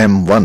M1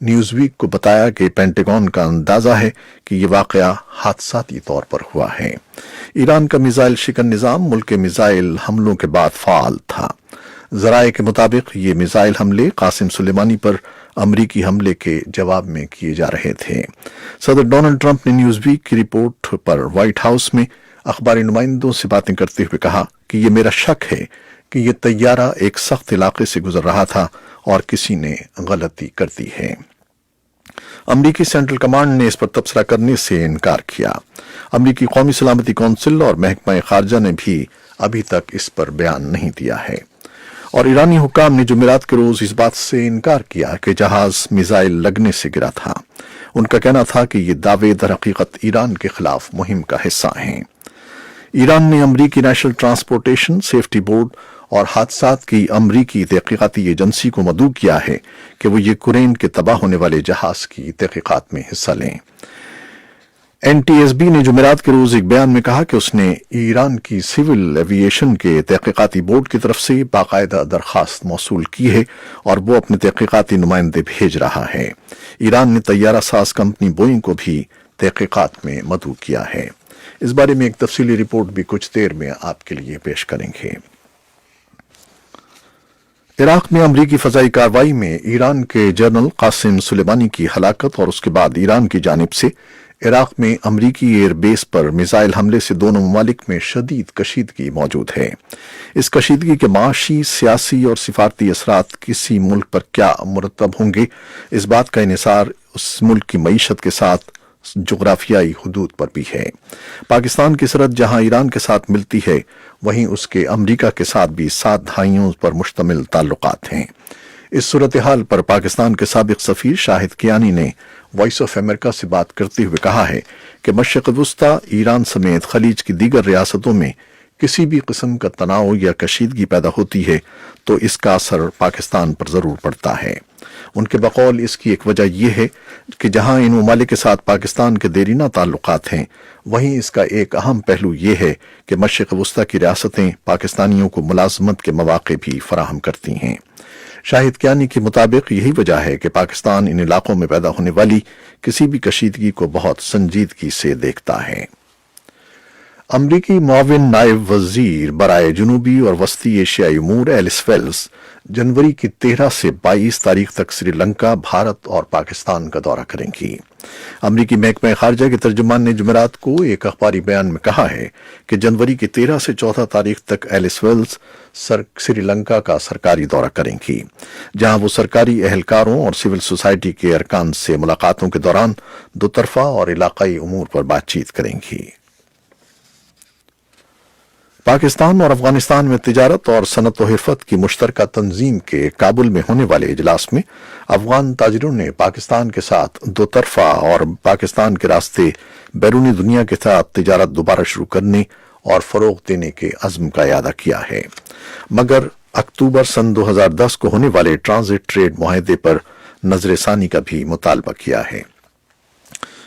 news week کو بتایا کہ پینٹاگون کا اندازہ ہے کہ یہ واقعہ حادثاتی طور پر ہوا ہے۔ ایران کا میزائل شکن نظام ملک کے میزائل حملوں کے بعد فعال تھا۔ ذرائع کے مطابق یہ میزائل حملے قاسم سلیمانی پر امریکی حملے کے جواب میں کیے جا رہے تھے۔ صدر ڈونلڈ ٹرمپ نے نیوز ویک کی رپورٹ پر وائٹ ہاؤس میں اخباری نمائندوں سے باتیں کرتے ہوئے کہا کہ یہ میرا شک ہے کہ یہ طیارہ ایک سخت علاقے سے گزر رہا تھا اور کسی نے غلطی کر دی ہے۔ امریکی سینٹرل کمانڈ نے اس پر تبصرہ کرنے سے انکار کیا۔ امریکی قومی سلامتی کونسل اور محکمہ خارجہ نے بھی ابھی تک اس پر بیان نہیں دیا ہے، اور ایرانی حکام نے جمعرات کے روز اس بات سے انکار کیا کہ جہاز میزائل لگنے سے گرا تھا۔ ان کا کہنا تھا کہ یہ دعوے در حقیقت ایران کے خلاف مہم کا حصہ ہیں۔ ایران نے امریکی نیشنل ٹرانسپورٹیشن سیفٹی بورڈ اور حادثات کی امریکی تحقیقاتی ایجنسی کو مدعو کیا ہے کہ وہ یوکرین کے تباہ ہونے والے جہاز کی تحقیقات میں حصہ لیں۔ این ٹی ایس بی نے جمعرات کے روز ایک بیان میں کہا کہ اس نے ایران کی سول ایویشن کے تحقیقاتی بورڈ کی طرف سے باقاعدہ درخواست موصول کی ہے اور وہ اپنے تحقیقاتی نمائندے بھیج رہا ہے۔ ایران نے طیارہ ساز کمپنی بوئنگ کو بھی تحقیقات میں مدعو کیا ہے۔ اس بارے میں ایک تفصیلی رپورٹ بھی کچھ دیر میں آپ کے لیے پیش کریں گے۔ عراق میں امریکی فضائی کارروائی میں ایران کے جنرل قاسم سلیمانی کی ہلاکت اور اس کے بعد ایران کی جانب سے عراق میں امریکی ایئر بیس پر میزائل حملے سے دونوں ممالک میں شدید کشیدگی موجود ہے۔ اس کشیدگی کے معاشی، سیاسی اور سفارتی اثرات کسی ملک پر کیا مرتب ہوں گے، اس بات کا انحصار اس ملک کی معیشت کے ساتھ جغرافیائی حدود پر بھی ہے۔ پاکستان کی سرحد جہاں ایران کے ساتھ ملتی ہے، وہیں اس کے امریکہ کے ساتھ بھی 7 دہائیوں پر مشتمل تعلقات ہیں۔ اس صورتحال پر پاکستان کے سابق سفیر شاہد کیانی نے وائس آف امریکہ سے بات کرتے ہوئے کہا ہے کہ مشرق وسطی، ایران سمیت خلیج کی دیگر ریاستوں میں کسی بھی قسم کا تناؤ یا کشیدگی پیدا ہوتی ہے تو اس کا اثر پاکستان پر ضرور پڑتا ہے۔ ان کے بقول اس کی ایک وجہ یہ ہے کہ جہاں ان ممالک کے ساتھ پاکستان کے دیرینہ تعلقات ہیں، وہیں اس کا ایک اہم پہلو یہ ہے کہ مشرق وسطی کی ریاستیں پاکستانیوں کو ملازمت کے مواقع بھی فراہم کرتی ہیں۔ شاہد کیانی کے مطابق یہی وجہ ہے کہ پاکستان ان علاقوں میں پیدا ہونے والی کسی بھی کشیدگی کو بہت سنجیدگی سے دیکھتا ہے۔ امریکی معاون نائب وزیر برائے جنوبی اور وسطی ایشیائی امور ایلس ویلز جنوری کی 13 سے 22 تاریخ تک سری لنکا، بھارت اور پاکستان کا دورہ کریں گی۔ امریکی محکمہ خارجہ کے ترجمان نے جمعرات کو ایک اخباری بیان میں کہا ہے کہ جنوری کی 13 سے 14 تاریخ تک ایلس ویلز سری لنکا کا سرکاری دورہ کریں گی، جہاں وہ سرکاری اہلکاروں اور سول سوسائٹی کے ارکان سے ملاقاتوں کے دوران دو طرفہ اور علاقائی امور پر بات چیت کریں گی۔ پاکستان اور افغانستان میں تجارت اور صنعت و حرفت کی مشترکہ تنظیم کے کابل میں ہونے والے اجلاس میں افغان تاجروں نے پاکستان کے ساتھ دو طرفہ اور پاکستان کے راستے بیرونی دنیا کے ساتھ تجارت دوبارہ شروع کرنے اور فروغ دینے کے عزم کا اعادہ کیا ہے، مگر اکتوبر سن 2010 کو ہونے والے ٹرانزٹ ٹریڈ معاہدے پر نظر ثانی کا بھی مطالبہ کیا ہے۔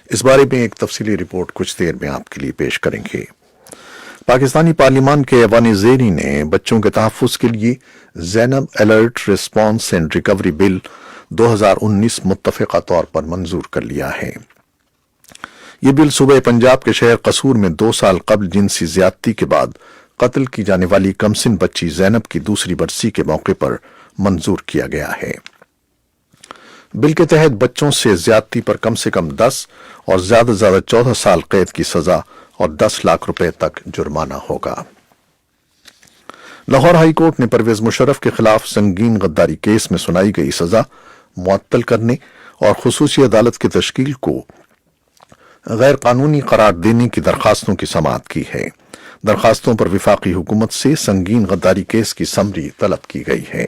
اس بارے میں ایک تفصیلی رپورٹ کچھ دیر میں آپ کے لیے پیش کریں گے۔ پاکستانی پارلیمان کے ایوان زیریں نے بچوں کے تحفظ کے لیے زینب الرٹ ریسپانس اینڈ ریکوری بل 2019 متفقہ طور پر منظور کر لیا ہے۔ یہ بل صوبہ پنجاب کے شہر قصور میں 2 سال قبل جنسی زیادتی کے بعد قتل کی جانے والی کمسن بچی زینب کی دوسری برسی کے موقع پر منظور کیا گیا ہے۔ بل کے تحت بچوں سے زیادتی پر کم سے کم 10 اور زیادہ سے زیادہ 14 سال قید کی سزا اور 10 لاکھ روپے تک جرمانہ ہوگا۔ لاہور ہائی کورٹ نے پرویز مشرف کے خلاف سنگین غداری کیس میں سنائی گئی سزا معطل کرنے اور خصوصی عدالت کی تشکیل کو غیر قانونی قرار دینے کی درخواستوں کی سماعت کی ہے۔ درخواستوں پر وفاقی حکومت سے سنگین غداری کیس کی سمری طلب کی گئی ہے۔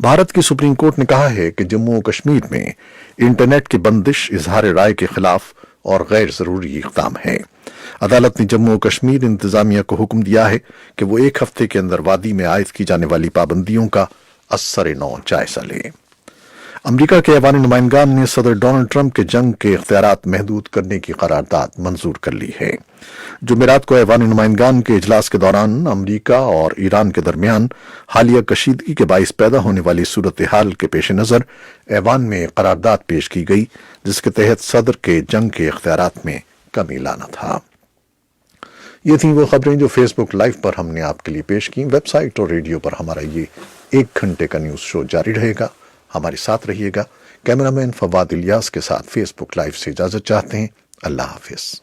بھارت کی سپریم کورٹ نے کہا ہے کہ جموں و کشمیر میں انٹرنیٹ کی بندش اظہار رائے کے خلاف اور غیر ضروری اقدام ہے۔ عدالت نے جموں و کشمیر انتظامیہ کو حکم دیا ہے کہ وہ 1 ہفتے کے اندر وادی میں عائد کی جانے والی پابندیوں کا اثر نو جائزہ لے۔ امریکہ کے ایوان نمائندگان نے صدر ڈونلڈ ٹرمپ کے جنگ کے اختیارات محدود کرنے کی قرارداد منظور کر لی ہے۔ جمعرات کو ایوان نمائندگان کے اجلاس کے دوران امریکہ اور ایران کے درمیان حالیہ کشیدگی کے باعث پیدا ہونے والی صورتحال کے پیش نظر ایوان میں قرارداد پیش کی گئی، جس کے تحت صدر کے جنگ کے اختیارات میں کمی لانا تھا۔ یہ تھیں وہ خبریں جو فیس بک لائیو پر ہم نے آپ کے لیے پیش کی۔ ویب سائٹ اور ریڈیو پر ہمارا یہ 1 گھنٹے کا نیوز شو جاری رہے گا، ہمارے ساتھ رہیے گا۔ کیمرامین فواد الیاس کے ساتھ فیس بک لائیو سے اجازت چاہتے ہیں۔ اللہ حافظ۔